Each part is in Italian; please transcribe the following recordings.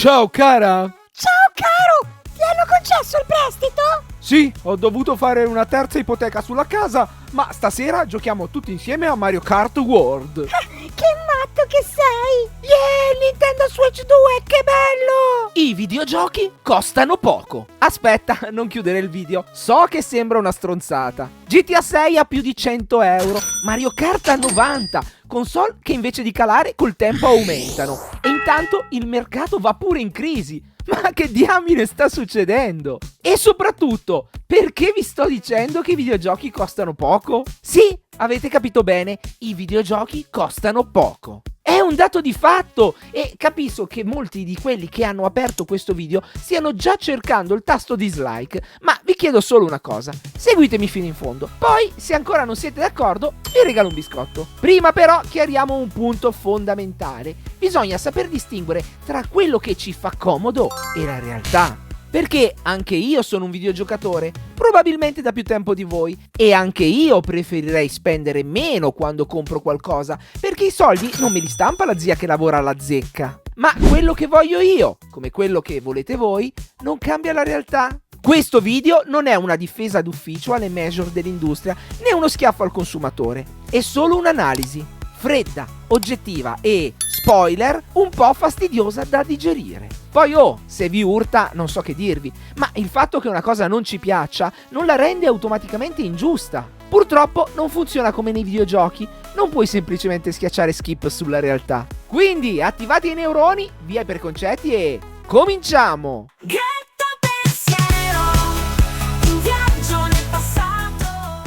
Ciao cara! Ciao caro! Ti hanno concesso il prestito? Sì, ho dovuto fare una terza ipoteca sulla casa, ma stasera giochiamo tutti insieme a Mario Kart World. Che matto che sei! Yeah, Nintendo Switch 2, che bello! I videogiochi costano poco. Aspetta, non chiudere il video. So che sembra una stronzata. GTA 6 a più di 100 euro, Mario Kart a 90, console che invece di calare col tempo aumentano. E intanto il mercato va pure in crisi. Ma che diamine sta succedendo? E soprattutto, perché vi sto dicendo che i videogiochi costano poco? Sì, avete capito bene, i videogiochi costano poco. È un dato di fatto e capisco che molti di quelli che hanno aperto questo video stiano già cercando il tasto dislike, ma vi chiedo solo una cosa, seguitemi fino in fondo, poi se ancora non siete d'accordo vi regalo un biscotto. Prima però chiariamo un punto fondamentale, bisogna saper distinguere tra quello che ci fa comodo e la realtà. Perché anche io sono un videogiocatore, probabilmente da più tempo di voi, e anche io preferirei spendere meno quando compro qualcosa, perché i soldi non me li stampa la zia che lavora alla zecca. Ma quello che voglio io, come quello che volete voi, non cambia la realtà. Questo video non è una difesa d'ufficio alle major dell'industria, né uno schiaffo al consumatore, è solo un'analisi, fredda, oggettiva e, spoiler, un po' fastidiosa da digerire. Poi se vi urta non so che dirvi, ma il fatto che una cosa non ci piaccia non la rende automaticamente ingiusta. Purtroppo non funziona come nei videogiochi, non puoi semplicemente schiacciare skip sulla realtà. Quindi attivate i neuroni, via i preconcetti e cominciamo!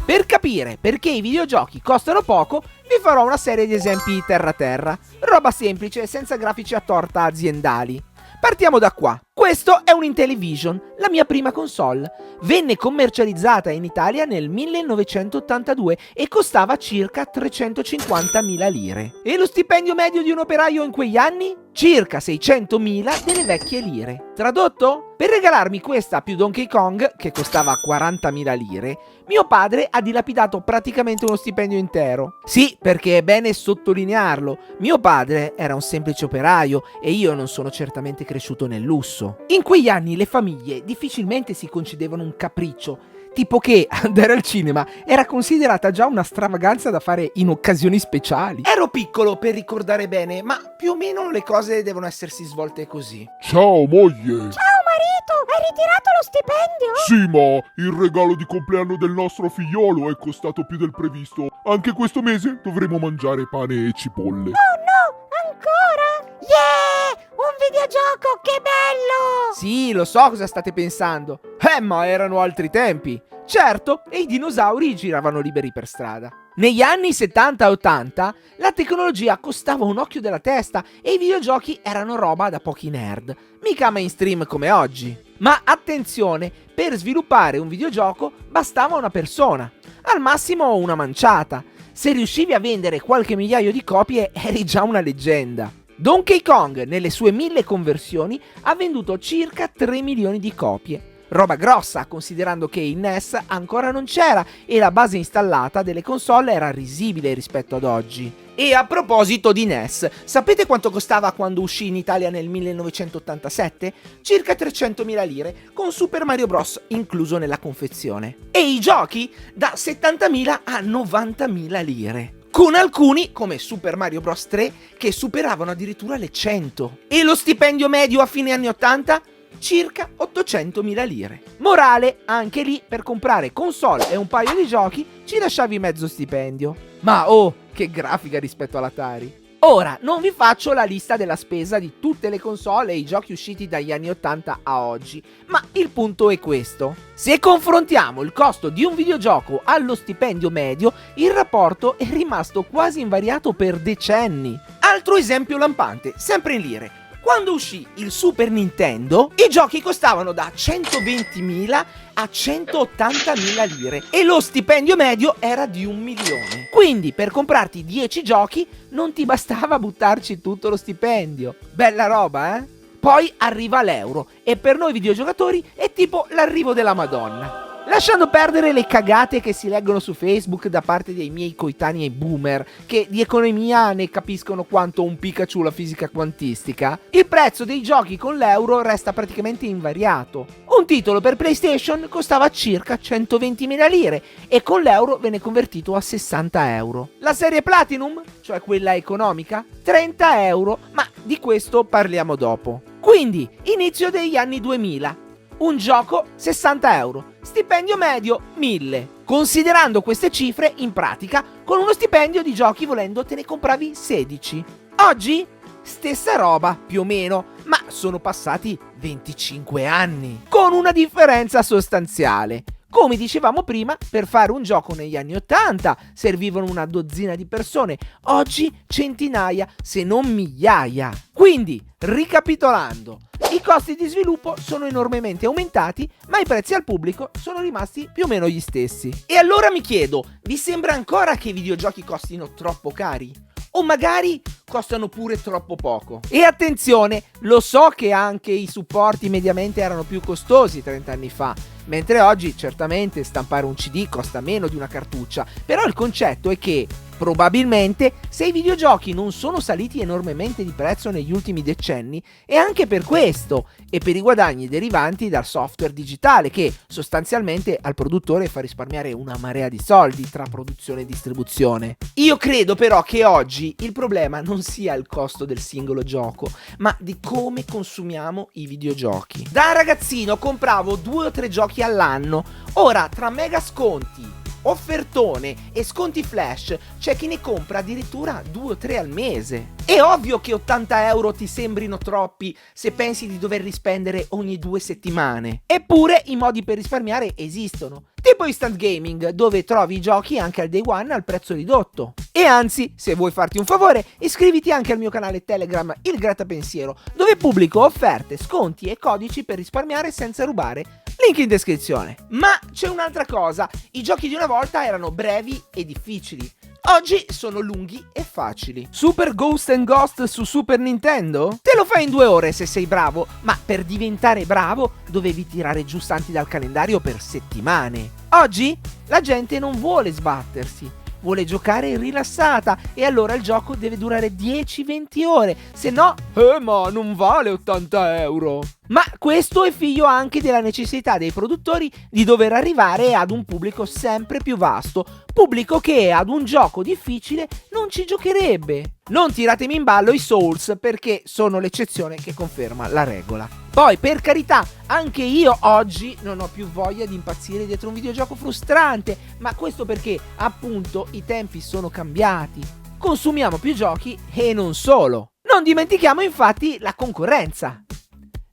Per capire perché i videogiochi costano poco, vi farò una serie di esempi terra-terra, roba semplice senza grafici a torta aziendali. Partiamo da qua. Questo è un Intellivision, la mia prima console. Venne commercializzata in Italia nel 1982 e costava circa 350.000 lire. E lo stipendio medio di un operaio in quegli anni? Circa 600.000 delle vecchie lire. Tradotto? Per regalarmi questa più Donkey Kong, che costava 40.000 lire, mio padre ha dilapidato praticamente uno stipendio intero. Sì, perché è bene sottolinearlo, mio padre era un semplice operaio e io non sono certamente cresciuto nel lusso. In quegli anni le famiglie difficilmente si concedevano un capriccio, tipo che andare al cinema era considerata già una stravaganza da fare in occasioni speciali. Ero piccolo per ricordare bene, ma più o meno le cose devono essersi svolte così. Ciao moglie! Ciao marito, hai ritirato lo stipendio? Sì, ma il regalo di compleanno del nostro figliolo è costato più del previsto. Anche questo mese dovremo mangiare pane e cipolle. Oh no, ancora? Yeah, un videogioco, che bello! Sì, lo so cosa state pensando. Ma erano altri tempi. Certo, e i dinosauri giravano liberi per strada. Negli anni 70 e 80 la tecnologia costava un occhio della testa e i videogiochi erano roba da pochi nerd, mica mainstream come oggi. Ma attenzione, per sviluppare un videogioco bastava una persona, al massimo una manciata. Se riuscivi a vendere qualche migliaio di copie eri già una leggenda. Donkey Kong, nelle sue 1000 conversioni, ha venduto circa 3 milioni di copie. Roba grossa, considerando che il NES ancora non c'era e la base installata delle console era risibile rispetto ad oggi. E a proposito di NES, sapete quanto costava quando uscì in Italia nel 1987? Circa 300.000 lire, con Super Mario Bros. Incluso nella confezione. E i giochi? Da 70.000 a 90.000 lire. Con alcuni, come Super Mario Bros. 3, che superavano addirittura le 100. E lo stipendio medio a fine anni 80? Circa 800.000 lire. Morale, anche lì per comprare console e un paio di giochi ci lasciavi mezzo stipendio. Ma che grafica rispetto all'Atari. Ora, non vi faccio la lista della spesa di tutte le console e i giochi usciti dagli anni 80 a oggi, ma il punto è questo. Se confrontiamo il costo di un videogioco allo stipendio medio, il rapporto è rimasto quasi invariato per decenni. Altro esempio lampante, sempre in lire. Quando uscì il Super Nintendo, i giochi costavano da 120.000 a 180.000 lire e lo stipendio medio era di 1 milione. Quindi per comprarti 10 giochi non ti bastava buttarci tutto lo stipendio. Bella roba, eh? Poi arriva l'euro e per noi videogiocatori è tipo l'arrivo della Madonna. Lasciando perdere le cagate che si leggono su Facebook da parte dei miei coetanei boomer, che di economia ne capiscono quanto un Pikachu la fisica quantistica, il prezzo dei giochi con l'euro resta praticamente invariato. Un titolo per PlayStation costava circa 120.000 lire e con l'euro venne convertito a 60 euro. La serie Platinum, cioè quella economica, 30 euro, ma di questo parliamo dopo. Quindi, inizio degli anni 2000. Un gioco 60 euro, stipendio medio 1000. Considerando queste cifre, in pratica, con uno stipendio di giochi volendo te ne compravi 16. Oggi, stessa roba più o meno, ma sono passati 25 anni, con una differenza sostanziale. Come dicevamo prima, per fare un gioco negli anni 80 servivano una dozzina di persone, oggi centinaia, se non migliaia. Quindi, ricapitolando, i costi di sviluppo sono enormemente aumentati, ma i prezzi al pubblico sono rimasti più o meno gli stessi. E allora mi chiedo, vi sembra ancora che i videogiochi costino troppo cari? O magari costano pure troppo poco? E attenzione, lo so che anche i supporti mediamente erano più costosi 30 anni fa, mentre oggi certamente stampare un CD costa meno di una cartuccia, però il concetto è che probabilmente se i videogiochi non sono saliti enormemente di prezzo negli ultimi decenni è anche per questo e per i guadagni derivanti dal software digitale che sostanzialmente al produttore fa risparmiare una marea di soldi tra produzione e distribuzione. Io credo però che oggi il problema non sia il costo del singolo gioco, ma di come consumiamo i videogiochi. Da ragazzino compravo 2 o 3 giochi all'anno, ora tra mega sconti, offertone e sconti flash c'è chi ne compra addirittura 2 o 3 al mese. È ovvio che 80 euro ti sembrino troppi se pensi di doverli spendere ogni 2 settimane. Eppure i modi per risparmiare esistono, tipo Instant Gaming, dove trovi i giochi anche al day one al prezzo ridotto. E anzi, se vuoi farti un favore, iscriviti anche al mio canale Telegram Il Grattapensiero, dove pubblico offerte, sconti e codici per risparmiare senza rubare. Link in descrizione. Ma c'è un'altra cosa, i giochi di una volta erano brevi e difficili. Oggi sono lunghi e facili. Super Ghost and Ghost su Super Nintendo? Te lo fai in 2 ore se sei bravo, ma per diventare bravo dovevi tirare giù santi dal calendario per settimane. Oggi la gente non vuole sbattersi, vuole giocare rilassata e allora il gioco deve durare 10-20 ore, se no, ma non vale 80 euro. Ma questo è figlio anche della necessità dei produttori di dover arrivare ad un pubblico sempre più vasto, pubblico che ad un gioco difficile non ci giocherebbe. Non tiratemi in ballo i Souls perché sono l'eccezione che conferma la regola. Poi, per carità, anche io oggi non ho più voglia di impazzire dietro un videogioco frustrante, ma questo perché, appunto, i tempi sono cambiati. Consumiamo più giochi e non solo. Non dimentichiamo infatti la concorrenza.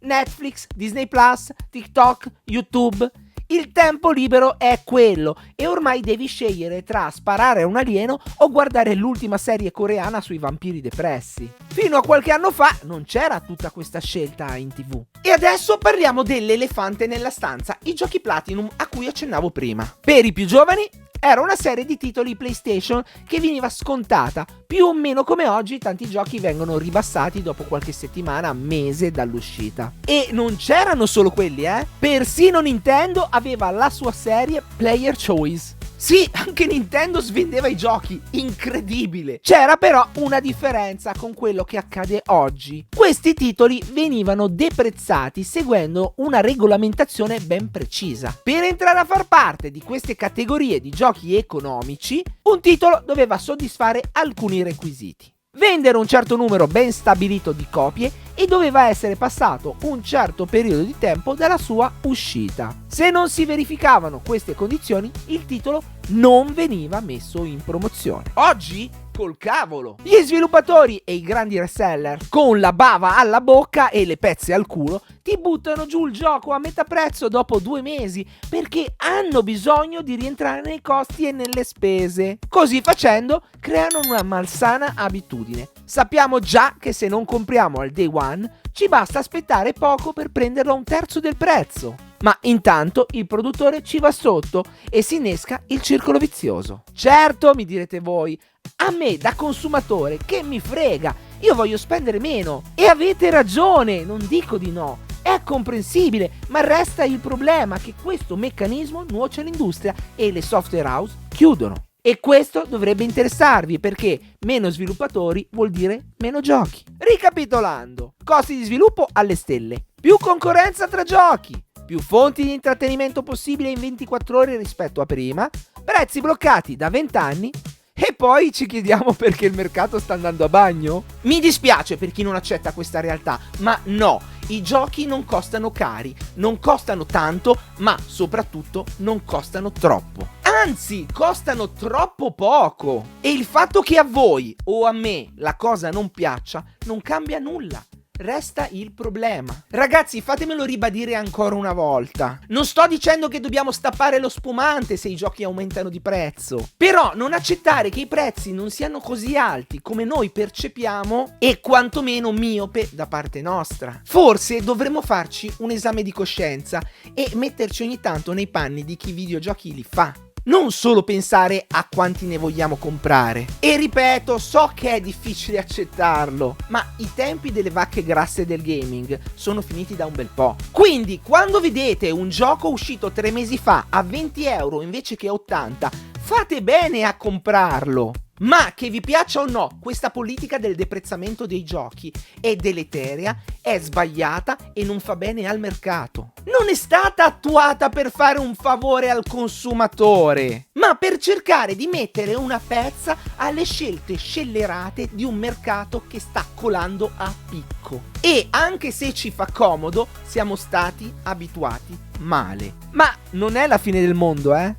Netflix, Disney Plus, TikTok, YouTube. Il tempo libero è quello e ormai devi scegliere tra sparare a un alieno o guardare l'ultima serie coreana sui vampiri depressi. Fino a qualche anno fa non c'era tutta questa scelta in TV. E adesso parliamo dell'elefante nella stanza, i giochi Platinum a cui accennavo prima. Per i più giovani era una serie di titoli PlayStation che veniva scontata, più o meno come oggi tanti giochi vengono ribassati dopo qualche settimana, mese dall'uscita. E non c'erano solo quelli, Persino Nintendo aveva la sua serie Player Choice. Sì, anche Nintendo svendeva i giochi, incredibile! C'era però una differenza con quello che accade oggi. Questi titoli venivano deprezzati seguendo una regolamentazione ben precisa. Per entrare a far parte di queste categorie di giochi economici, un titolo doveva soddisfare alcuni requisiti. Vendere un certo numero ben stabilito di copie e doveva essere passato un certo periodo di tempo dalla sua uscita. Se non si verificavano queste condizioni, il titolo non veniva messo in promozione. Oggi, col cavolo, gli sviluppatori e i grandi reseller, con la bava alla bocca e le pezze al culo, ti buttano giù il gioco a metà prezzo dopo 2 mesi perché hanno bisogno di rientrare nei costi e nelle spese. Così facendo, creano una malsana abitudine. Sappiamo già che se non compriamo al day one, ci basta aspettare poco per prenderlo a 1/3 del prezzo. Ma intanto il produttore ci va sotto e si innesca il circolo vizioso. Certo, mi direte voi, a me da consumatore che mi frega, io voglio spendere meno. E avete ragione, non dico di no. È comprensibile, ma resta il problema che questo meccanismo nuoce all'industria e le software house chiudono. E questo dovrebbe interessarvi perché meno sviluppatori vuol dire meno giochi. Ricapitolando, costi di sviluppo alle stelle, più concorrenza tra giochi, più fonti di intrattenimento possibile in 24 ore rispetto a prima, prezzi bloccati da 20 anni e poi ci chiediamo perché il mercato sta andando a bagno? Mi dispiace per chi non accetta questa realtà, ma no, i giochi non costano cari, non costano tanto, ma soprattutto non costano troppo. Anzi, costano troppo poco. E il fatto che a voi o a me la cosa non piaccia non cambia nulla. Resta il problema. Ragazzi, fatemelo ribadire ancora una volta. Non sto dicendo che dobbiamo stappare lo spumante se i giochi aumentano di prezzo. Però non accettare che i prezzi non siano così alti come noi percepiamo è quantomeno miope da parte nostra. Forse dovremmo farci un esame di coscienza e metterci ogni tanto nei panni di chi videogiochi li fa. Non solo pensare a quanti ne vogliamo comprare. E ripeto, so che è difficile accettarlo, ma i tempi delle vacche grasse del gaming sono finiti da un bel po'. Quindi, quando vedete un gioco uscito 3 mesi fa a 20 euro invece che 80, fate bene a comprarlo. Ma che vi piaccia o no, questa politica del deprezzamento dei giochi è deleteria, è sbagliata e non fa bene al mercato. Non è stata attuata per fare un favore al consumatore, ma per cercare di mettere una pezza alle scelte scellerate di un mercato che sta colando a picco. E anche se ci fa comodo, siamo stati abituati male. Ma non è la fine del mondo, eh?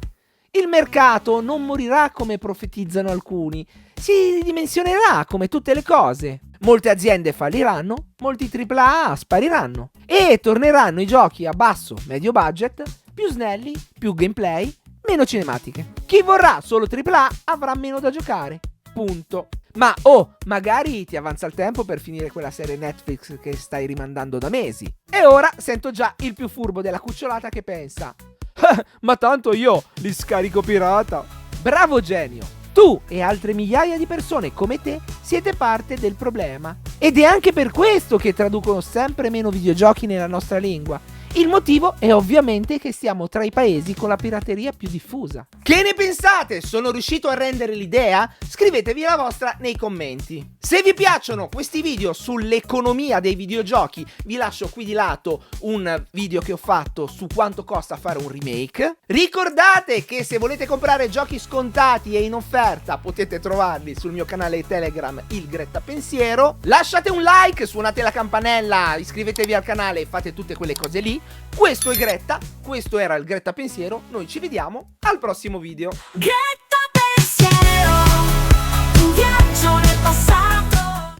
Il mercato non morirà come profetizzano alcuni, si ridimensionerà come tutte le cose. Molte aziende falliranno, molti AAA spariranno e torneranno i giochi a basso, medio budget, più snelli, più gameplay, meno cinematiche. Chi vorrà solo AAA avrà meno da giocare. Punto. Ma magari ti avanza il tempo per finire quella serie Netflix che stai rimandando da mesi. E ora sento già il più furbo della cucciolata che pensa: ma tanto io li scarico pirata. Bravo genio! Tu e altre migliaia di persone come te siete parte del problema. Ed è anche per questo che traducono sempre meno videogiochi nella nostra lingua. Il motivo è ovviamente che siamo tra i paesi con la pirateria più diffusa. Che ne pensate? Sono riuscito a rendere l'idea? Scrivetevi la vostra nei commenti. Se vi piacciono questi video sull'economia dei videogiochi, vi lascio qui di lato un video che ho fatto su quanto costa fare un remake. Ricordate che se volete comprare giochi scontati e in offerta potete trovarli sul mio canale Telegram, il Gretta Pensiero. Lasciate un like, suonate la campanella, iscrivetevi al canale e fate tutte quelle cose lì. Questo è Gretta, questo era il Gretta Pensiero, noi ci vediamo al prossimo video. Gretta Pensiero, un viaggio nel passato.